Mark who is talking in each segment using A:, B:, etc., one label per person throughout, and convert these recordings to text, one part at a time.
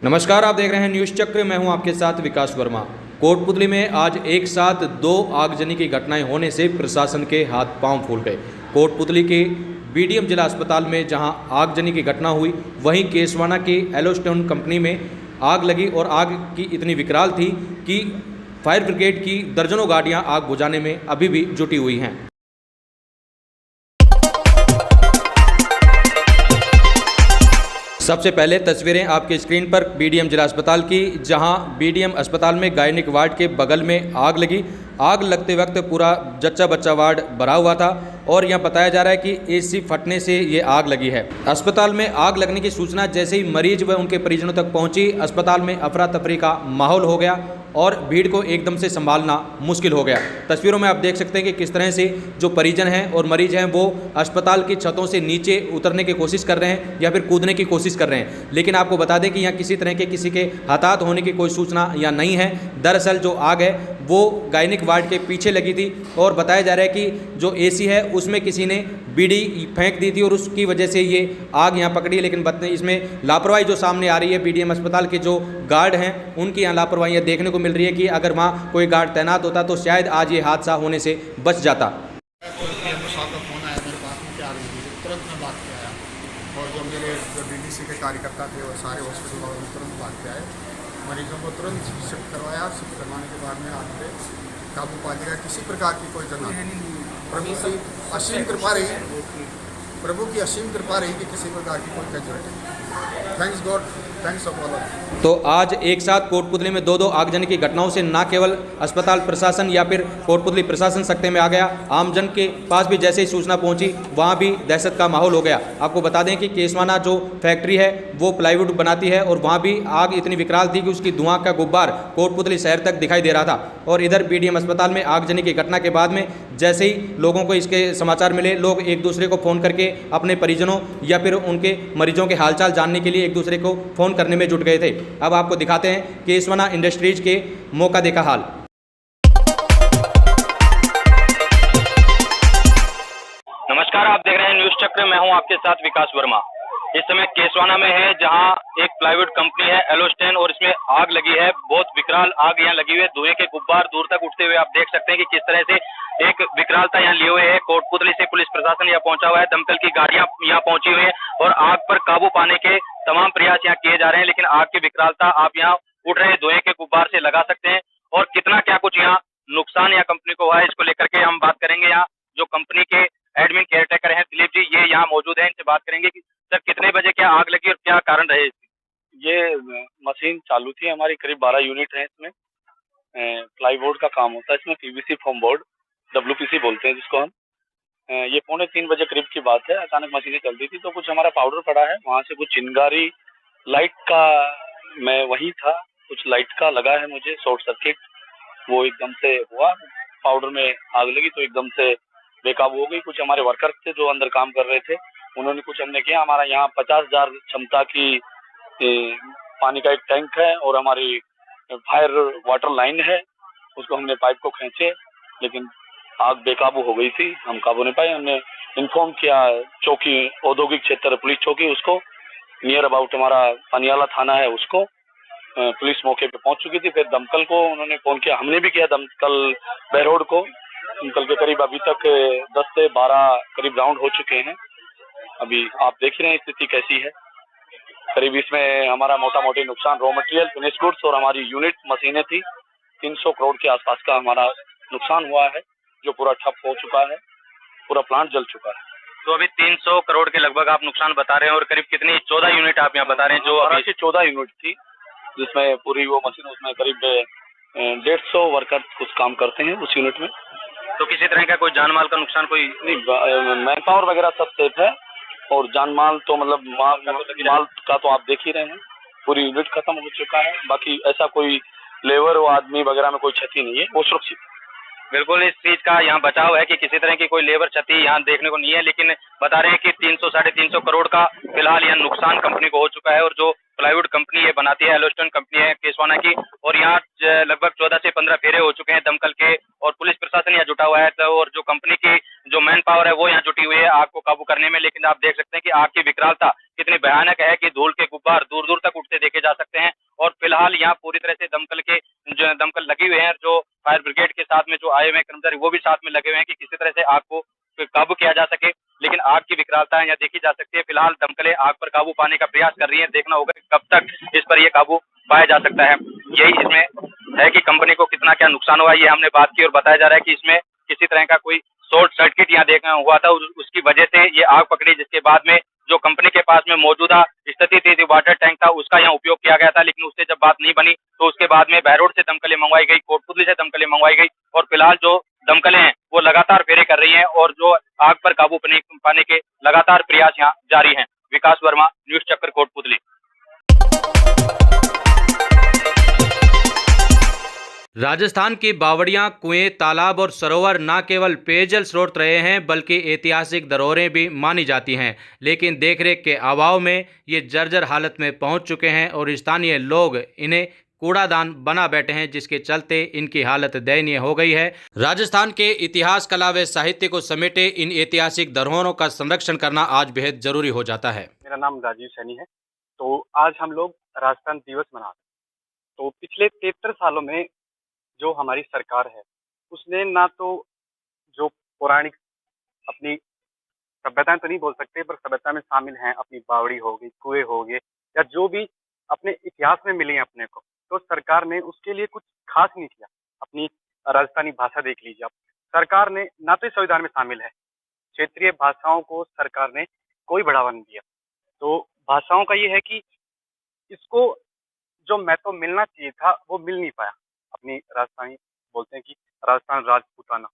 A: नमस्कार, आप देख रहे हैं न्यूज़ चक्र। मैं हूं आपके साथ विकास वर्मा। कोटपुतली में आज एक साथ दो आगजनी की घटनाएं होने से प्रशासन के हाथ पांव फूल गए। कोटपुतली के बीडीएम जिला अस्पताल में जहां आगजनी की घटना हुई, वहीं केसवाना के एलोस्टोन कंपनी में आग लगी और आग की इतनी विकराल थी कि फायर ब्रिगेड की दर्जनों गाड़ियां आग बुझाने में अभी भी जुटी हुई हैं। सबसे पहले तस्वीरें आपके स्क्रीन पर बीडीएम जिला अस्पताल की, जहां बीडीएम अस्पताल में गायनिक वार्ड के बगल में आग लगी। आग लगते वक्त पूरा जच्चा बच्चा वार्ड भरा हुआ था और यह बताया जा रहा है कि एसी फटने से ये आग लगी है। अस्पताल में आग लगने की सूचना जैसे ही मरीज व उनके परिजनों तक पहुंची, अस्पताल में अफरा तफरी का माहौल हो गया और भीड़ को एकदम से संभालना मुश्किल हो गया। तस्वीरों में आप देख सकते हैं कि किस तरह से जो परिजन हैं और मरीज हैं वो अस्पताल की छतों से नीचे उतरने की कोशिश कर रहे हैं या फिर कूदने की कोशिश कर रहे हैं, लेकिन आपको बता दें कि यहाँ किसी तरह के किसी के हताहत होने की कोई सूचना या नहीं है। दरअसल जो आग है वो गायनिक वार्ड के पीछे लगी थी और बताया जा रहा है कि जो एसी है उसमें किसी ने बीड़ी फेंक दी थी और उसकी वजह से ये आग यहाँ पकड़ी। लेकिन इसमें लापरवाही जो सामने आ रही है, बीडीएम अस्पताल के जो गार्ड हैं उनकी यहाँ लापरवाही देखने को मिल रही है कि अगर वहाँ कोई गार्ड तैनात होता तो शायद आज ये हादसा होने से बच जाता।
B: फोन आया मेरे पास में, क्या तुरंत मैं बात पे आया और जो मेरे डीडीसी के कार्यकर्ता थे और सारे हॉस्पिटल वालों ने तुरंत बात पे आए, मरीजों को तुरंत शिफ्ट करवाया। शिफ्ट करवाने के बाद में आग पे काबू पा लिया। किसी प्रकार की कोई जना प्रभु की असीम कृपा रही, प्रभु की असीम कृपा रही कि किसी प्रकार की कोई casualty. Thanks God, thanks of all.
A: तो आज एक साथ कोटपुतली में दो आगजनी की घटनाओं से न केवल अस्पताल प्रशासन या फिर कोटपुतली प्रशासन सकते में आ गया, आमजन के पास भी जैसे ही सूचना पहुंची वहां भी दहशत का माहौल हो गया। आपको बता दें कि केसवाना जो फैक्ट्री है वो प्लाईवुड बनाती है और वहां भी आग इतनी विकराल थी कि उसकी धुआं का गुब्बार कोटपुतली शहर तक दिखाई दे रहा था। और इधर बीडीएम अस्पताल में आगजनी की घटना के बाद में जैसे ही लोगों को इसके समाचार मिले, लोग एक दूसरे को फ़ोन करके अपने परिजनों या फिर उनके मरीजों के हालचाल जानने के लिए एक दूसरे को फ़ोन करने में जुट गए थे। अब आपको दिखाते हैं केसवाना इंडस्ट्रीज के मौका देखा हाल। नमस्कार, आप देख रहे हैं न्यूज़ चक्र। मैं हूं आपके साथ विकास वर्मा। इस समय केसवाना में है जहां एक प्लाईवुड कंपनी है एलोस्टेन और इसमें आग लगी है। बहुत विकराल आग यहाँ लगी हुई है, धुएं के गुब्बार दूर तक उठते हुए आप देख सकते हैं कि किस तरह से एक विकरालता यहाँ लिए हुए है। कोटपुतली से पुलिस प्रशासन यहाँ पहुंचा हुआ है, दमकल की गाड़ियां यहाँ पहुंची हुई है और आग पर काबू पाने के तमाम प्रयास यहाँ किए जा रहे हैं। लेकिन आग की विकरालता आप यहाँ उठ रहे धुएं के गुब्बार से लगा सकते हैं और कितना क्या कुछ यहाँ नुकसान या कंपनी को हुआ है, इसको लेकर के हम बात करेंगे। यहाँ जो कंपनी के एडमिन केयरटेकर हैं दिलीप जी, ये यहाँ मौजूद हैं, इनसे बात करेंगे कि सर कितने बजे क्या आग लगी और क्या कारण रहे इसकी।
C: ये मशीन चालू थी हमारी, करीब 12 यूनिट है इसमें। प्लाईवुड का काम होता है इसमें, पीवीसी फोम बोर्ड, डब्ल्यूपीसी बोलते हैं जिसको हम। ये 2:45 बजे करीब की बात है। अचानक मशीनें चल रही थी तो कुछ हमारा पाउडर पड़ा है, वहाँ से कुछ चिंगारी लाइट का, मैं वहीं था, कुछ लाइट का लगा है मुझे शॉर्ट सर्किट, वो एकदम से हुआ, पाउडर में आग लगी तो एकदम से बेकाबू हो गई। कुछ हमारे वर्कर्स थे जो अंदर काम कर रहे थे, उन्होंने कुछ हमने किया। हमारा यहाँ 50,000 क्षमता की पानी का एक टैंक है और हमारी फायर वाटर लाइन है, उसको हमने पाइप को खींचे लेकिन आग बेकाबू हो गई थी, हम काबू नहीं पाए। हमने इन्फॉर्म किया चौकी, औद्योगिक क्षेत्र पुलिस चौकी, उसको नियर अबाउट हमारा पनियाला थाना है उसको। पुलिस मौके पे पहुंच चुकी थी। फिर दमकल को उन्होंने फोन किया, हमने भी किया दमकल बहरोड को। दमकल के करीब अभी तक 10 से 12 करीब राउंड हो चुके हैं। अभी आप देख रहे हैं स्थिति कैसी है। करीब इसमें हमारा मोटा मोटी नुकसान रॉ मटेरियल, फिनिश गुड्स और हमारी यूनिट मशीनें थी, 300 करोड़ के आसपास का हमारा नुकसान हुआ है, जो पूरा ठप हो चुका है, पूरा प्लांट जल चुका है।
A: तो अभी 300 करोड़ के लगभग आप नुकसान बता रहे हैं और करीब कितनी 14 यूनिट आप यहाँ बता रहे हैं जो
C: अभी 14 यूनिट थी जिसमें पूरी वो मशीन, उसमें करीब 150 वर्कर कुछ काम करते हैं उस यूनिट में।
A: तो किसी तरह का कोई जान माल का नुकसान कोई
C: नहीं, मैन पावर वगैरह सब सेफ है और जान माल तो मतलब माल का तो आप देख ही रहे हैं, पूरी यूनिट खत्म हो चुका है। बाकी ऐसा कोई लेबर व आदमी वगैरह में कोई क्षति नहीं है, वो सुरक्षित।
A: बिल्कुल इस चीज का यहाँ बचाव है कि किसी तरह की कोई लेबर क्षति यहाँ देखने को नहीं है, लेकिन बता रहे हैं कि 300 साढ़े 300 करोड़ का फिलहाल यहाँ नुकसान कंपनी को हो चुका है और जो
C: प्लाईवुड कंपनी ये बनाती है, एलोस्टन कंपनी है केसवाना की, और यहाँ लगभग 14 से 15 फेरे हो चुके हैं दमकल के, और पुलिस प्रशासन यहाँ जुटा हुआ है। तो और जो कंपनी की जो मैन पावर है वो यहाँ जुटी हुई है आग को काबू करने में। लेकिन आप देख सकते हैं कि आग की विकरालता कितनी भयानक है कि धूल के गुब्बार दूर दूर तक उठते देखे जा सकते हैं। और फिलहाल यहाँ पूरी तरह से दमकल लगी हुए हैं, जो फायर ब्रिगेड के साथ में जो आए हुए हैं कर्मचारी वो भी साथ में लगे हुए हैं कि किसी तरह से आग को काबू किया जा सके। लेकिन आग की विकरालता यहाँ देखी जा सकती है। फिलहाल दमकलें आग पर काबू पाने का प्रयास कर रही हैं, देखना होगा कि कब तक इस पर यह काबू पाया जा सकता है। यही इसमें है कि कंपनी को कितना क्या नुकसान हुआ ये हमने बात की, और बताया जा रहा है कि इसमें किसी तरह का कोई शॉर्ट सर्किट यहाँ देखना हुआ था, उसकी वजह से ये आग पकड़ी, जिसके बाद में जो कंपनी के पास में मौजूदा स्थिति थी, जो वाटर टैंक था उसका यहाँ उपयोग किया गया था। लेकिन उससे जब बात नहीं बनी तो उसके बाद में बहरोड से दमकलें मंगवाई गई, कोटपुतली से दमकलें मंगवाई गई, और फिलहाल जो दमकलें हैं वो लगातार फेरे कर रही हैं और जो आग पर काबू पाने के लगातार प्रयास यहाँ जारी हैं। विकास वर्मा, न्यूज चक्कर, कोटपुतली।
A: राजस्थान की बावड़ियां, कुएं, तालाब और सरोवर न केवल पेयजल स्रोत रहे हैं बल्कि ऐतिहासिक धरोहरें भी मानी जाती हैं। लेकिन देखरेख के अभाव में ये जर्जर हालत में पहुंच चुके हैं और स्थानीय लोग इन्हें कूड़ादान बना बैठे हैं, जिसके चलते इनकी हालत दयनीय हो गई है। राजस्थान के इतिहास, कला व साहित्य को समेटे इन ऐतिहासिक धरोहरों का संरक्षण करना आज बेहद जरूरी हो जाता है।
D: मेरा नाम राजीव सैनी है। तो आज हम लोग राजस्थान दिवस मना रहे हैं। तो पिछले 73 सालों में जो हमारी सरकार है उसने ना तो जो पौराणिक अपनी सभ्यताएं तो नहीं बोल सकते, पर सभ्यता में शामिल हैं, अपनी बावड़ी हो गई, कुएं हो गए, या जो भी अपने इतिहास में मिली है अपने को, तो सरकार ने उसके लिए कुछ खास नहीं किया। अपनी राजस्थानी भाषा देख लीजिए आप, सरकार ने ना तो संविधान में शामिल है, क्षेत्रीय भाषाओं को सरकार ने कोई बढ़ावा नहीं दिया। तो भाषाओं का ये है कि इसको जो महत्व मिलना चाहिए था वो मिल नहीं पाया। अपनी राजस्थानी बोलते हैं कि राजस्थान राजपूताना,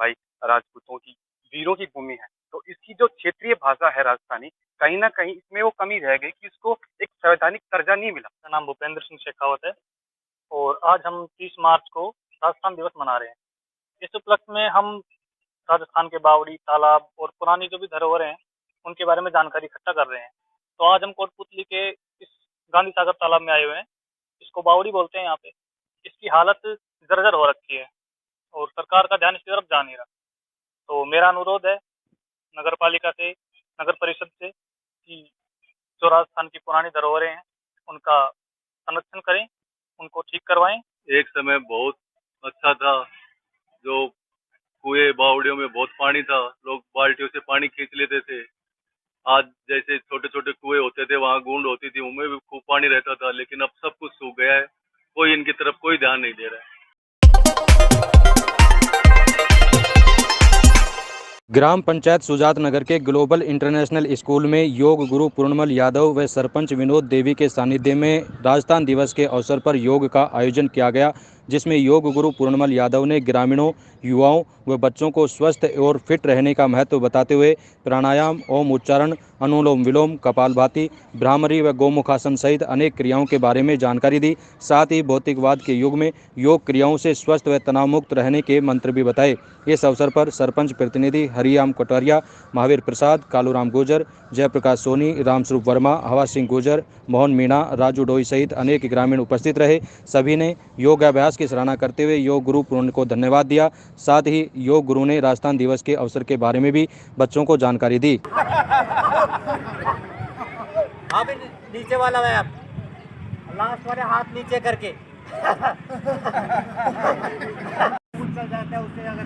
D: भाई राजपूतों की, वीरों की भूमि है। तो इसकी जो क्षेत्रीय भाषा है राजस्थानी, कहीं ना कहीं इसमें वो कमी रह गई कि इसको एक संवैधानिक दर्जा नहीं मिला।
E: मेरा नाम भूपेंद्र सिंह शेखावत है और आज हम 30 मार्च को राजस्थान दिवस मना रहे हैं। इस उपलक्ष्य में हम राजस्थान के बावड़ी, तालाब और पुरानी जो भी धरोहरें हैं उनके बारे में जानकारी इकट्ठा कर रहे हैं। तो आज हम कोटपुतली के इस गांधी सागर तालाब में आए हुए हैं। इसको बावड़ी बोलते हैं यहाँ पे। इसकी हालत जर्जर हो रखी है और सरकार का ध्यान इसकी तरफ जा नहीं रहा। तो मेरा अनुरोध है नगर पालिका से, नगर परिषद से, कि जो राजस्थान की पुरानी धरोहरें हैं उनका संरक्षण करें, उनको ठीक करवाएं।
F: एक समय बहुत अच्छा था, जो कुएं बावड़ियों में बहुत पानी था, लोग बाल्टियों से पानी खींच लेते थे। आज जैसे छोटे छोटे कुएं होते थे वहाँ गूंड होती थी, उनमें भी खूब पानी रहता था, लेकिन अब सब कुछ सूख गया है। कोई इनकी तरफ कोई ध्यान नहीं दे रहा है।
A: ग्राम पंचायत सुजात नगर के ग्लोबल इंटरनेशनल स्कूल में योग गुरु पूर्णमल यादव व सरपंच विनोद देवी के सानिध्य में राजस्थान दिवस के अवसर पर योग का आयोजन किया गया, जिसमें योग गुरु पूर्णमल यादव ने ग्रामीणों, युवाओं व बच्चों को स्वस्थ और फिट रहने का महत्व बताते हुए प्राणायाम, ओम उच्चारण, अनुलोम विलोम, कपालभाति, भ्रामरी व गोमुखासन सहित अनेक क्रियाओं के बारे में जानकारी दी। साथ ही भौतिकवाद के युग में योग क्रियाओं से स्वस्थ व तनाव मुक्त रहने के मंत्र भी बताए। इस अवसर पर सरपंच प्रतिनिधि हरियाम कटोरिया, महावीर प्रसाद, कालूराम गुर्जर, जयप्रकाश सोनी, रामस्वरूप वर्मा, हवा सिंह गुर्जर, मोहन मीणा, राजू डोई सहित अनेक ग्रामीण उपस्थित रहे। सभी ने योगाभ्यास की सराहना करते हुए योग गुरु पूर्ण को धन्यवाद दिया। साथ ही योग गुरु ने राजस्थान दिवस के अवसर के बारे में भी बच्चों को जानकारी दी।
G: आप नीचे वाला है, आप लास्ट वाले हाथ नीचे करके चल जाता है उससे अगर